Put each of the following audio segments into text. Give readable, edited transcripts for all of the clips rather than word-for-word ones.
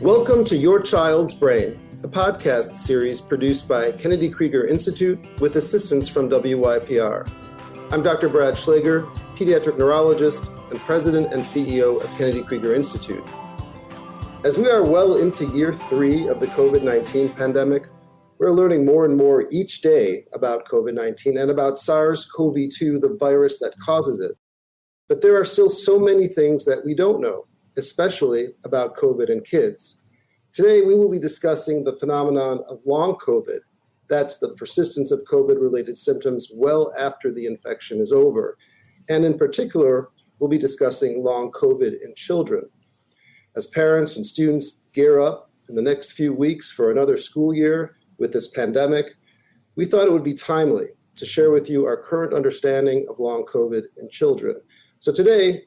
Welcome to Your Child's Brain, a podcast series produced by Kennedy Krieger Institute with assistance from WYPR. I'm Dr. Brad Schlager, pediatric neurologist and president and CEO of Kennedy Krieger Institute. As we are well into year 3 of the COVID-19 pandemic, we're learning more and more each day about COVID-19 and about SARS-CoV-2, the virus that causes it. But there are still so many things that we don't know, especially about COVID in kids. Today, we will be discussing the phenomenon of long COVID. That's the persistence of COVID-related symptoms well after the infection is over. And in particular, we'll be discussing long COVID in children. As parents and students gear up in the next few weeks for another school year with this pandemic, we thought it would be timely to share with you our current understanding of long COVID in children. So today,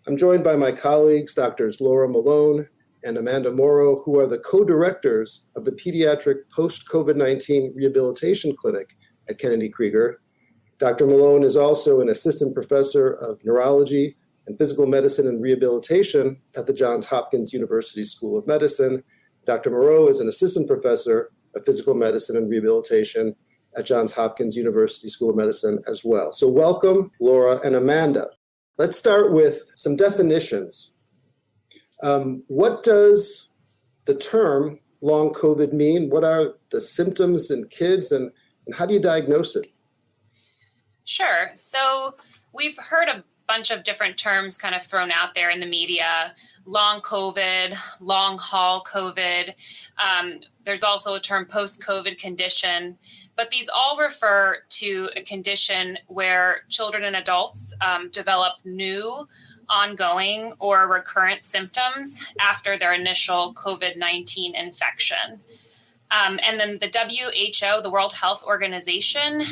I'm joined by my colleagues, Drs. Laura Malone and Amanda Morrow, who are the co-directors of the Pediatric Post-COVID-19 Rehabilitation Clinic at Kennedy Krieger. Dr. Malone is also an assistant professor of neurology and physical medicine and rehabilitation at the Johns Hopkins University School of Medicine. Dr. Morrow is an assistant professor of physical medicine and rehabilitation at Johns Hopkins University School of Medicine as well. So welcome, Laura and Amanda. Let's start with some definitions. What does the term long COVID mean? What are the symptoms in kids and how do you diagnose it? Sure. So we've heard a bunch of different terms kind of thrown out there in the media: long COVID, long haul COVID. There's also a term post-COVID condition, but these all refer to a condition where children and adults develop new, ongoing, or recurrent symptoms after their initial COVID-19 infection. And then the WHO, the World Health Organization,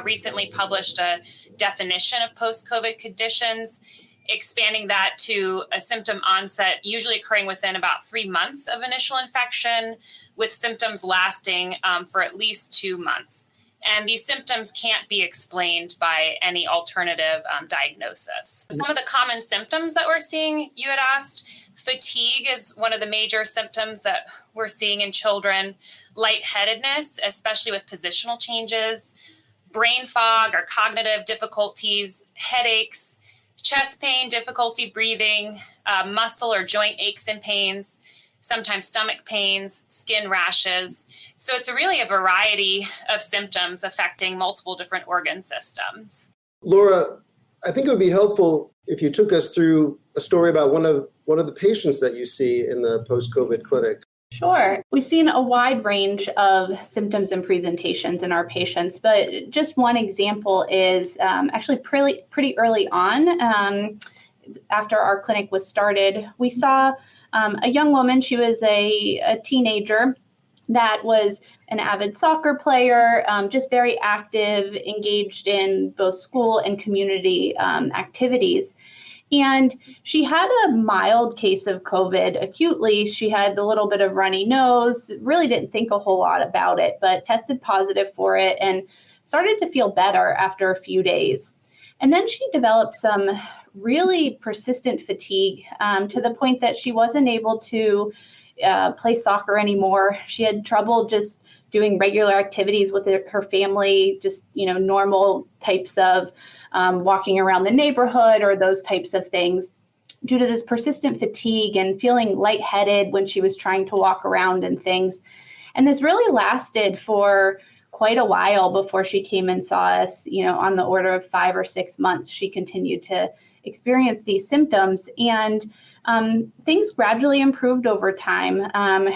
recently published a definition of post-COVID conditions, expanding that to a symptom onset usually occurring within about 3 months of initial infection, with symptoms lasting for at least 2 months. And these symptoms can't be explained by any alternative diagnosis. Some of the common symptoms that we're seeing, you had asked, fatigue is one of the major symptoms that we're seeing in children, lightheadedness, especially with positional changes, brain fog or cognitive difficulties, headaches, chest pain, difficulty breathing, muscle or joint aches and pains, sometimes stomach pains, skin rashes. So it's really a variety of symptoms affecting multiple different organ systems. Laura, I think it would be helpful if you took us through a story about one of the patients that you see in the post-COVID clinic. Sure. We've seen a wide range of symptoms and presentations in our patients, but just one example is actually pretty early on, after our clinic was started, we saw a young woman. She was a teenager that was an avid soccer player, just very active, engaged in both school and community activities. And she had a mild case of COVID acutely. She had a little bit of runny nose, really didn't think a whole lot about it, but tested positive for it and started to feel better after a few days. And then she developed some really persistent fatigue to the point that she wasn't able to play soccer anymore. She had trouble just doing regular activities with her family, just, normal types of walking around the neighborhood or those types of things, due to this persistent fatigue and feeling lightheaded when she was trying to walk around and things. And this really lasted for quite a while before she came and saw us, on the order of 5 or 6 months. She continued to experience these symptoms, and things gradually improved over time.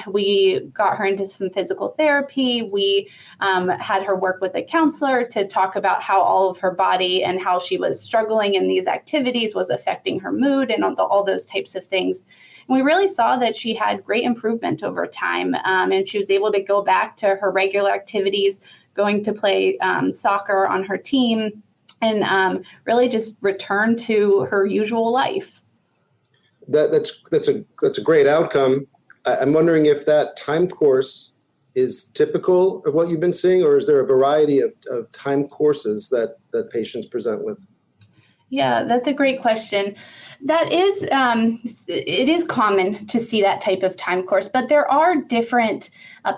We got her into some physical therapy. We had her work with a counselor to talk about how all of her body and how she was struggling in these activities was affecting her mood and all those types of things. And we really saw that she had great improvement over time, and she was able to go back to her regular activities, going to play soccer on her team, and really just return to her usual life. That's a great outcome. I'm wondering if that time course is typical of what you've been seeing, or is there a variety of time courses that patients present with? Yeah, that's a great question. That is, it is common to see that type of time course, but there are different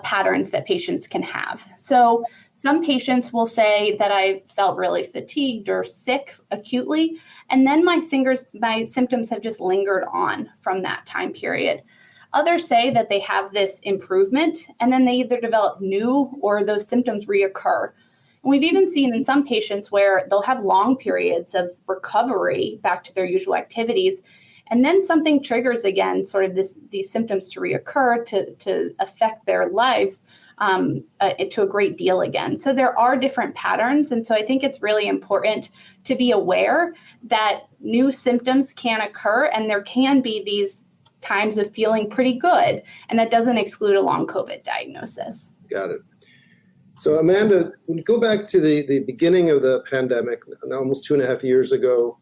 patterns that patients can have. So some patients will say that I felt really fatigued or sick acutely, and then my symptoms have just lingered on from that time period. Others say that they have this improvement, and then they either develop new or those symptoms reoccur. And we've even seen in some patients where they'll have long periods of recovery back to their usual activities, and then something triggers again, sort of these symptoms to reoccur to affect their lives to a great deal again. So there are different patterns, and so I think it's really important to be aware that new symptoms can occur, and there can be these times of feeling pretty good, and that doesn't exclude a long COVID diagnosis. Got it. So Amanda, when you go back to the beginning of the pandemic, almost 2.5 years ago,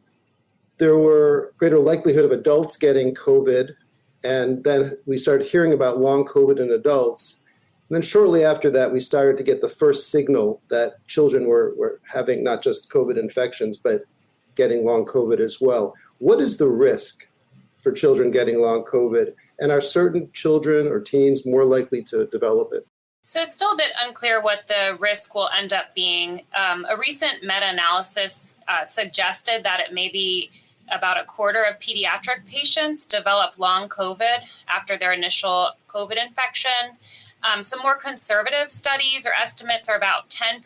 there were greater likelihood of adults getting COVID, and then we started hearing about long COVID in adults. And then shortly after that, we started to get the first signal that children were having not just COVID infections, but getting long COVID as well. What is the risk for children getting long COVID? And are certain children or teens more likely to develop it? So it's still a bit unclear what the risk will end up being. A recent meta-analysis suggested that it may be about a quarter of pediatric patients develop long COVID after their initial COVID infection. Some more conservative studies or estimates are about 10%,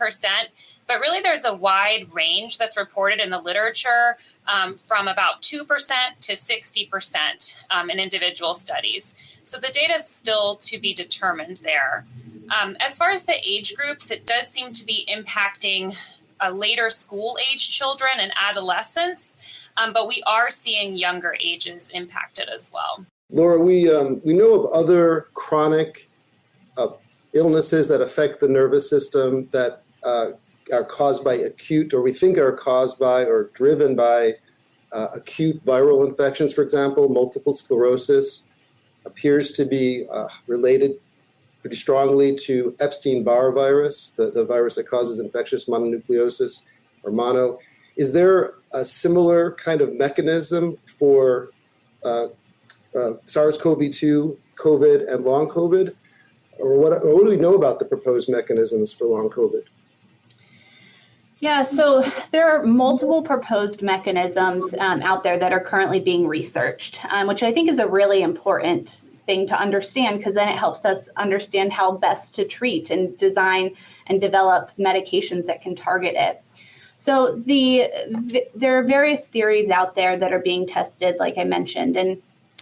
but really there's a wide range that's reported in the literature from about 2% to 60% in individual studies. So the data is still to be determined there. As far as the age groups, it does seem to be impacting later school age children and adolescents, but we are seeing younger ages impacted as well. Laura, we know of other chronic illnesses that affect the nervous system that are caused by acute, or we think are caused by or driven by acute viral infections. For example, multiple sclerosis appears to be related pretty strongly to Epstein-Barr virus, the virus that causes infectious mononucleosis, or mono. Is there a similar kind of mechanism for SARS-CoV-2, COVID, and long COVID? Or what do we know about the proposed mechanisms for long COVID? Yeah, so there are multiple proposed mechanisms out there that are currently being researched, which I think is a really important thing to understand, because then it helps us understand how best to treat and design and develop medications that can target it. So there are various theories out there that are being tested, like I mentioned, and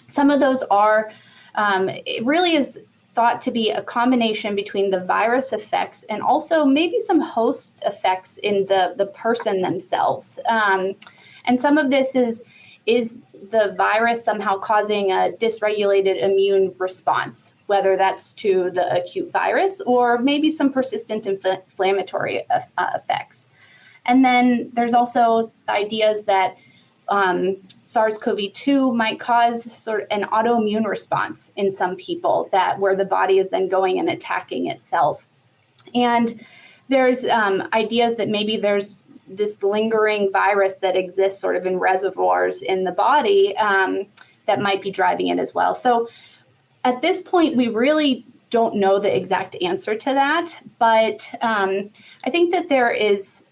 some of those are, it really is thought to be a combination between the virus effects and also maybe some host effects in the person themselves. And some of this is the virus somehow causing a dysregulated immune response, whether that's to the acute virus or maybe some persistent inflammatory effects. And then there's also ideas that SARS-CoV-2 might cause sort of an autoimmune response in some people, that where the body is then going and attacking itself. And there's ideas that maybe there's this lingering virus that exists sort of in reservoirs in the body that might be driving it as well. So at this point, we really don't know the exact answer to that, but I think that there is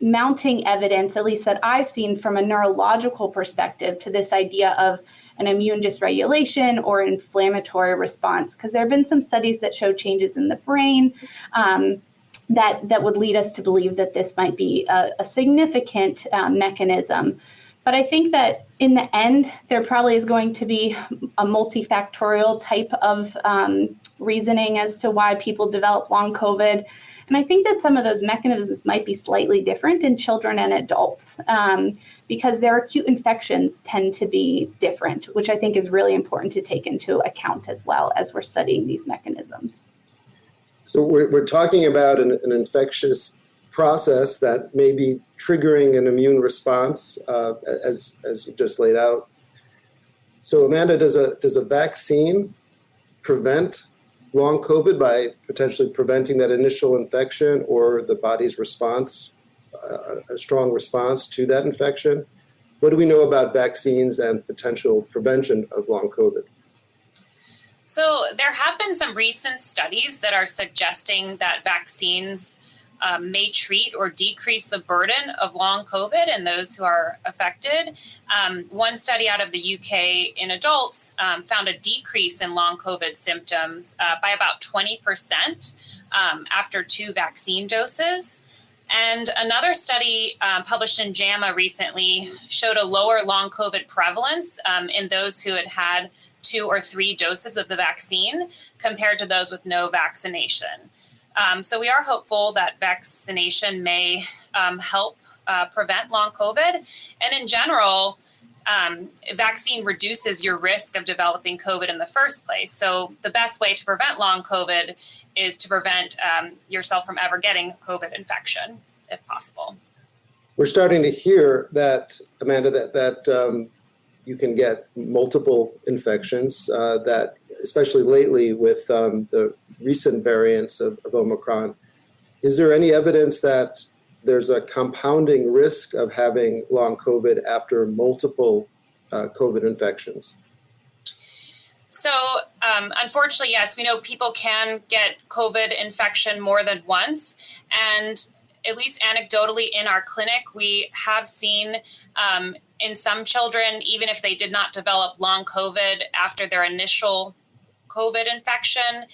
mounting evidence, at least that I've seen from a neurological perspective, to this idea of an immune dysregulation or inflammatory response, because there have been some studies that show changes in the brain that would lead us to believe that this might be a significant mechanism. But I think that in the end, there probably is going to be a multifactorial type of reasoning as to why people develop long COVID. And I think that some of those mechanisms might be slightly different in children and adults because their acute infections tend to be different, which I think is really important to take into account as well as we're studying these mechanisms. So we're talking about an infectious process that may be triggering an immune response, as you just laid out. So Amanda, does a vaccine prevent long COVID by potentially preventing that initial infection or the body's response, a strong response to that infection? What do we know about vaccines and potential prevention of long COVID? So there have been some recent studies that are suggesting that vaccines may treat or decrease the burden of long COVID in those who are affected. One study out of the UK in adults found a decrease in long COVID symptoms by about 20% after 2 vaccine doses. And another study published in JAMA recently showed a lower long COVID prevalence in those who had had 2 or 3 doses of the vaccine compared to those with no vaccination. So we are hopeful that vaccination may help prevent long COVID. And in general, vaccine reduces your risk of developing COVID in the first place. So the best way to prevent long COVID is to prevent yourself from ever getting COVID infection, if possible. We're starting to hear that, Amanda, that you can get multiple infections, that especially lately with the recent variants of Omicron. Is there any evidence that there's a compounding risk of having long COVID after multiple COVID infections? So unfortunately, yes, we know people can get COVID infection more than once. And at least anecdotally in our clinic, we have seen in some children, even if they did not develop long COVID after their initial COVID infection,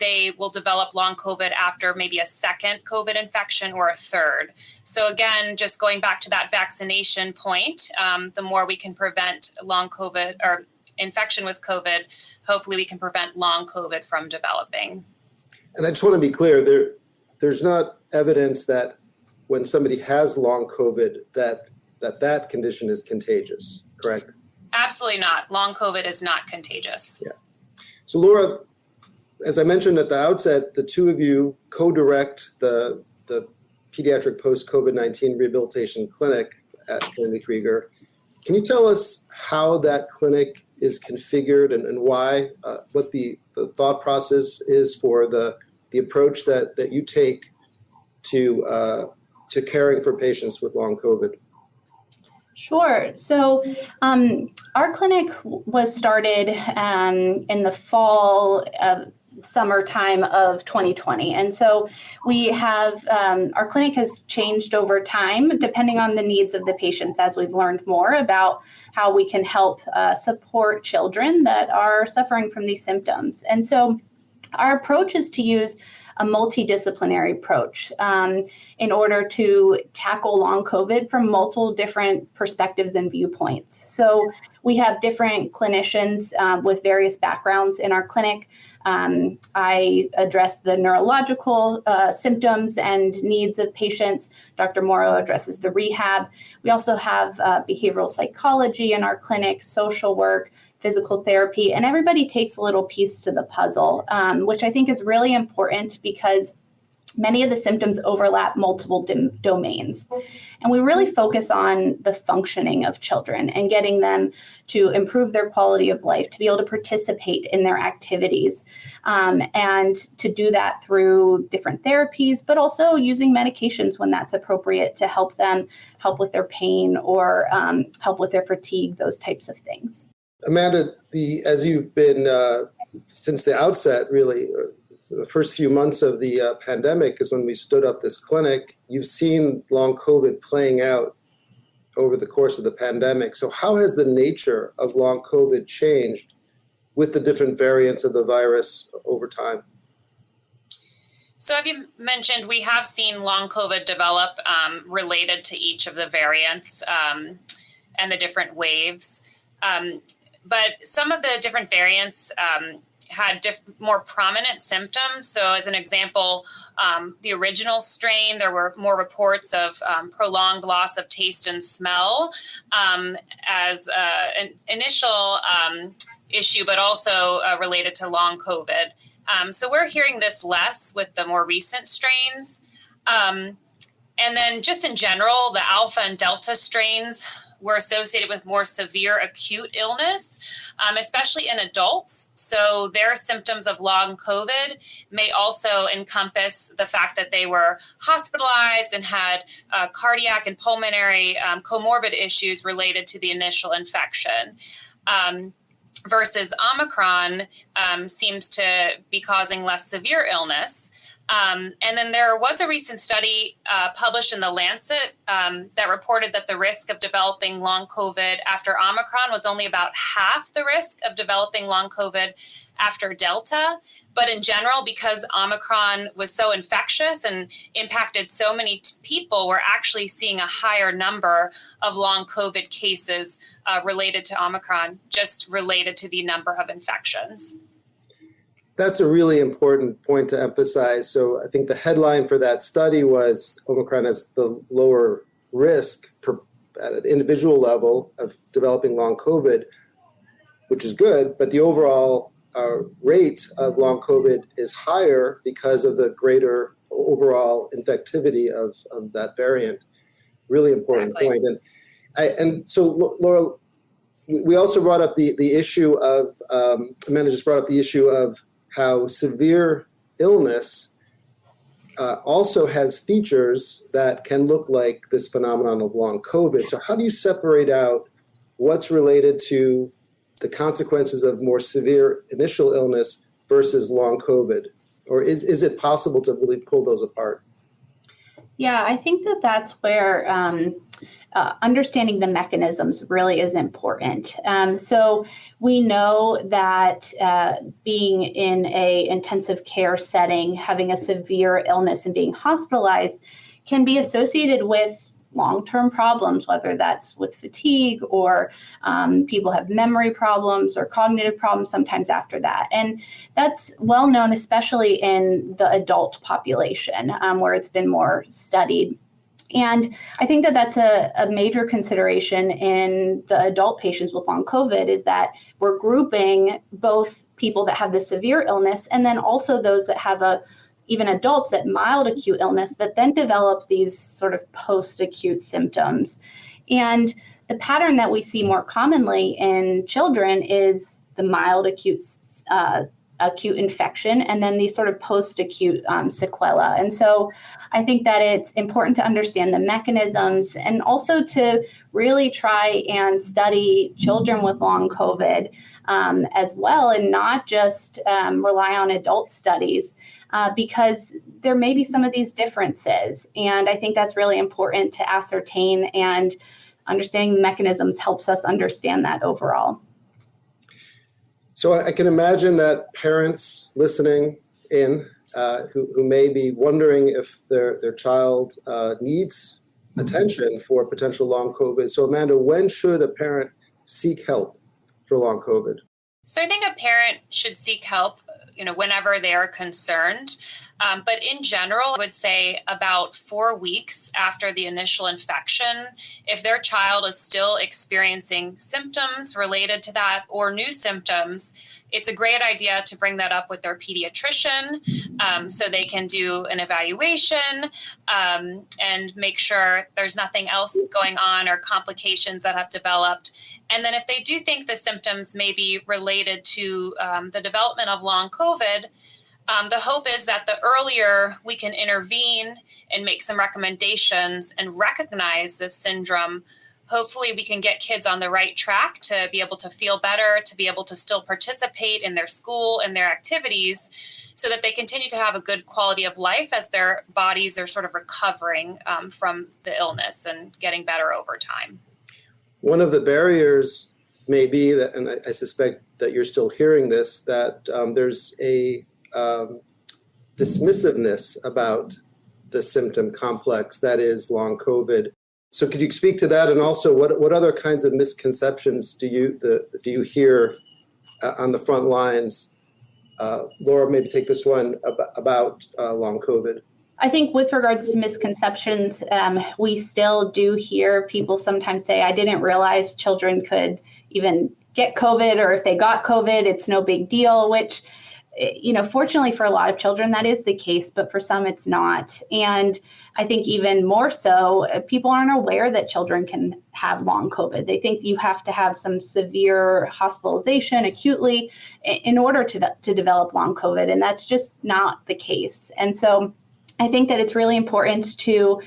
they will develop long COVID after maybe a second COVID infection or a third. So again, just going back to that vaccination point, the more we can prevent long COVID or infection with COVID, hopefully we can prevent long COVID from developing. And I just want to be clear, there's not evidence that when somebody has long COVID that condition is contagious, correct? Absolutely not. Long COVID is not contagious. Yeah. So Laura, as I mentioned at the outset, the two of you co-direct the Pediatric Post-COVID-19 Rehabilitation Clinic at Krieger. Can you tell us how that clinic is configured and why, what the thought process is for the approach that you take to caring for patients with long COVID? Sure. So our clinic was started in the fall of summertime of 2020. And so we have, our clinic has changed over time, depending on the needs of the patients as we've learned more about how we can help support children that are suffering from these symptoms. And so our approach is to use a multidisciplinary approach in order to tackle long COVID from multiple different perspectives and viewpoints. So we have different clinicians with various backgrounds in our clinic. I address the neurological symptoms and needs of patients. Dr. Morrow addresses the rehab. We also have behavioral psychology in our clinic, social work, physical therapy, and everybody takes a little piece to the puzzle, which I think is really important because many of the symptoms overlap multiple domains. And we really focus on the functioning of children and getting them to improve their quality of life, to be able to participate in their activities, and to do that through different therapies, but also using medications when that's appropriate to help them help with their pain or help with their fatigue, those types of things. Amanda, as you've been since the outset, really, the first few months of the pandemic is when we stood up this clinic. You've seen long COVID playing out over the course of the pandemic. So how has the nature of long COVID changed with the different variants of the virus over time? So as you mentioned, we have seen long COVID develop related to each of the variants and the different waves. But some of the different variants had more prominent symptoms. So as an example, the original strain, there were more reports of prolonged loss of taste and smell as an initial issue, but also related to long COVID. So we're hearing this less with the more recent strains. And then just in general, the alpha and delta strains were associated with more severe acute illness, especially in adults. So their symptoms of long COVID may also encompass the fact that they were hospitalized and had cardiac and pulmonary comorbid issues related to the initial infection. Versus Omicron seems to be causing less severe illness. And then there was a recent study published in The Lancet that reported that the risk of developing long COVID after Omicron was only about half the risk of developing long COVID after Delta. But in general, because Omicron was so infectious and impacted so many people, we're actually seeing a higher number of long COVID cases related to Omicron, just related to the number of infections. That's a really important point to emphasize. So I think the headline for that study was Omicron has the lower risk at an individual level of developing long COVID, which is good, but the overall rate of long COVID is higher because of the greater overall infectivity of that variant. Really important point. And so, Laura, we also brought up the issue of, Amanda just brought up the issue of how severe illness also has features that can look like this phenomenon of long COVID. So how do you separate out what's related to the consequences of more severe initial illness versus long COVID? Or is it possible to really pull those apart? Yeah, I think that's where understanding the mechanisms really is important. So we know that being in a intensive care setting, having a severe illness and being hospitalized can be associated with long-term problems, whether that's with fatigue or people have memory problems or cognitive problems sometimes after that. And that's well known, especially in the adult population where it's been more studied. And I think that's a major consideration in the adult patients with long COVID is that we're grouping both people that have the severe illness and then also those that have even adults that mild acute illness that then develop these sort of post-acute symptoms. And the pattern that we see more commonly in children is the mild acute infection and then these sort of post-acute sequela. And so I think that it's important to understand the mechanisms and also to really try and study children with long COVID as well and not just rely on adult studies. Because there may be some of these differences. And I think that's really important to ascertain, and understanding the mechanisms helps us understand that overall. So I can imagine that parents listening in who may be wondering if their child needs attention for potential long COVID. So Amanda, when should a parent seek help for long COVID? So I think a parent should seek help whenever they are concerned. But in general, I would say about 4 weeks after the initial infection, if their child is still experiencing symptoms related to that or new symptoms, it's a great idea to bring that up with their pediatrician so they can do an evaluation and make sure there's nothing else going on or complications that have developed. And then if they do think the symptoms may be related to the development of long COVID, the hope is that the earlier we can intervene and make some recommendations and recognize this syndrome, hopefully we can get kids on the right track to be able to feel better, to be able to still participate in their school and their activities so that they continue to have a good quality of life as their bodies are sort of recovering from the illness and getting better over time. One of the barriers may be that, and I suspect that you're still hearing this, that there's a dismissiveness about the symptom complex that is long COVID. So could you speak to that? And also what other kinds of misconceptions do you hear on the front lines? Laura, maybe take this one about long COVID. I think with regards to misconceptions, we still do hear people sometimes say, I didn't realize children could even get COVID, or if they got COVID, it's no big deal, which Fortunately for a lot of children, that is the case, but for some it's not. And I think even more so, people aren't aware that children can have long COVID. They think you have to have some severe hospitalization acutely in order to develop long COVID, and that's just not the case. And so I think that it's really important to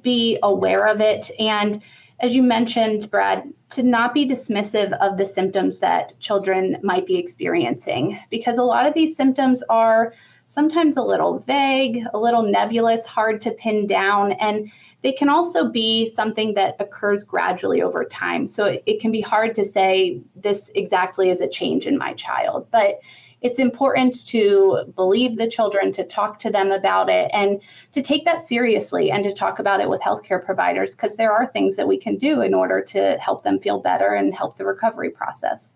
be aware of it. And as you mentioned, Brad, to not be dismissive of the symptoms that children might be experiencing, because a lot of these symptoms are sometimes a little vague, a little nebulous, hard to pin down, and they can also be something that occurs gradually over time. So it can be hard to say this exactly is a change in my child, but it's important to believe the children, to talk to them about it, and to take that seriously and to talk about it with healthcare providers, because there are things that we can do in order to help them feel better and help the recovery process.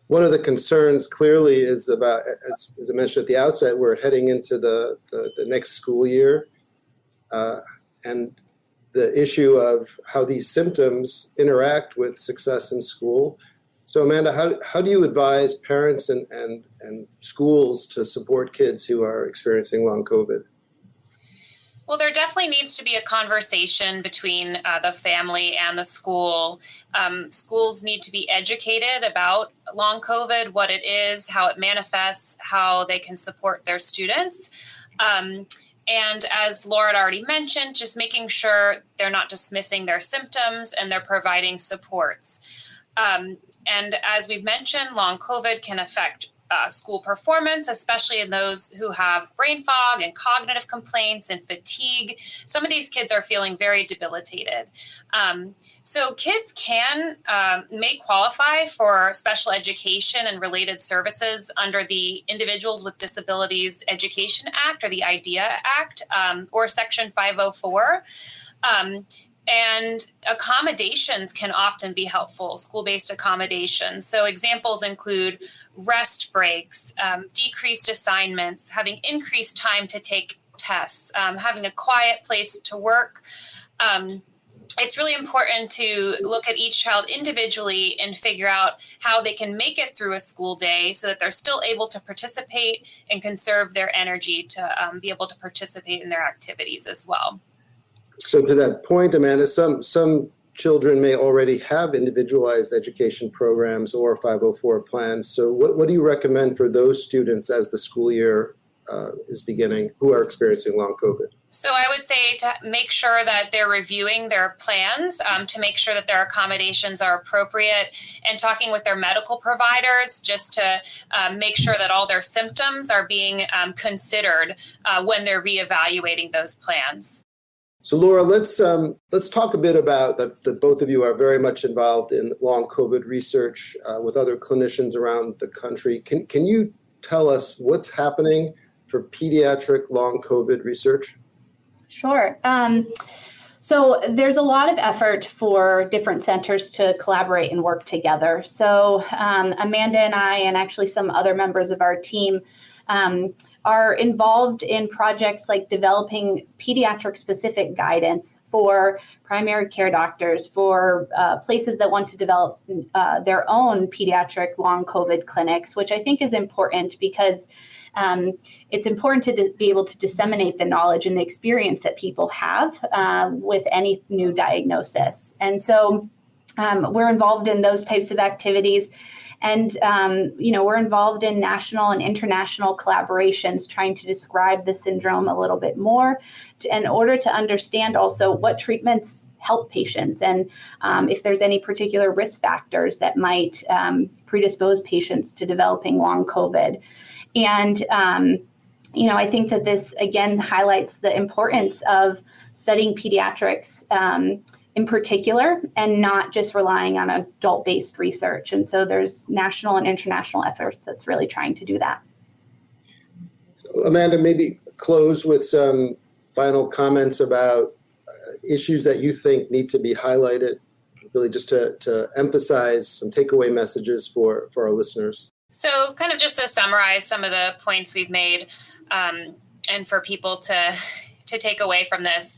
One of the concerns clearly is about, as I mentioned at the outset, we're heading into the next school year, and the issue of how these symptoms interact with success in school. So Amanda, how do you advise parents and schools to support kids who are experiencing long COVID? Well, there definitely needs to be a conversation between the family and the school. Schools need to be educated about long COVID, what it is, how it manifests, how they can support their students. And as Laura had already mentioned, just making sure they're not dismissing their symptoms and they're providing supports. And as we've mentioned, long COVID can affect school performance, especially in those who have brain fog and cognitive complaints and fatigue. Some of these kids are feeling very debilitated. So kids may qualify for special education and related services under the Individuals with Disabilities Education Act, or the IDEA Act, or Section 504. And accommodations can often be helpful, school-based accommodations. So examples include rest breaks, decreased assignments, having increased time to take tests, having a quiet place to work. It's really important to look at each child individually and figure out how they can make it through a school day so that they're still able to participate and conserve their energy to be able to participate in their activities as well. So to that point, Amanda, some children may already have individualized education programs or 504 plans. So what do you recommend for those students as the school year is beginning who are experiencing long COVID? So I would say to make sure that they're reviewing their plans, to make sure that their accommodations are appropriate, and talking with their medical providers just to make sure that all their symptoms are being considered when they're reevaluating those plans. So Laura, let's talk a bit about that both of you are very much involved in long COVID research with other clinicians around the country. Can you tell us what's happening for pediatric long COVID research? Sure. So there's a lot of effort for different centers to collaborate and work together. So Amanda and I, and actually some other members of our team, are involved in projects like developing pediatric specific guidance for primary care doctors, for places that want to develop their own pediatric long COVID clinics, which I think is important because it's important to be able to disseminate the knowledge and the experience that people have with any new diagnosis. And so we're involved in those types of activities. And, we're involved in national and international collaborations trying to describe the syndrome a little bit more in order to understand also what treatments help patients and if there's any particular risk factors that might predispose patients to developing long COVID. And, I think that this, again, highlights the importance of studying pediatrics in particular, and not just relying on adult-based research. And so there's national and international efforts that's really trying to do that. Amanda, maybe close with some final comments about issues that you think need to be highlighted, really just to emphasize some takeaway messages for our listeners. So kind of just to summarize some of the points we've made and for people to take away from this.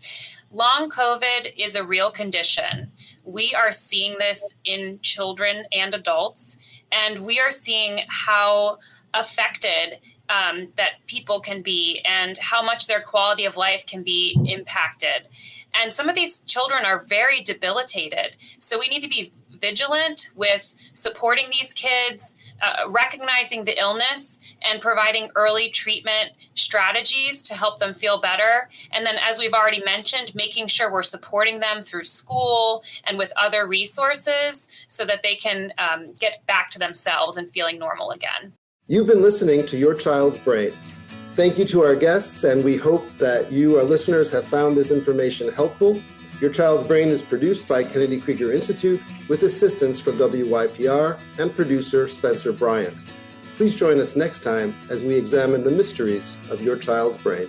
Long COVID is a real condition. We are seeing this in children and adults, and we are seeing how affected that people can be and how much their quality of life can be impacted. And some of these children are very debilitated. So we need to be vigilant with supporting these kids, recognizing the illness and providing early treatment strategies to help them feel better. And then, as we've already mentioned, making sure we're supporting them through school and with other resources so that they can get back to themselves and feeling normal again. You've been listening to Your Child's Brain. Thank you to our guests, and we hope that you, our listeners, have found this information helpful. Your Child's Brain is produced by Kennedy Krieger Institute with assistance from WYPR and producer Spencer Bryant. Please join us next time as we examine the mysteries of your child's brain.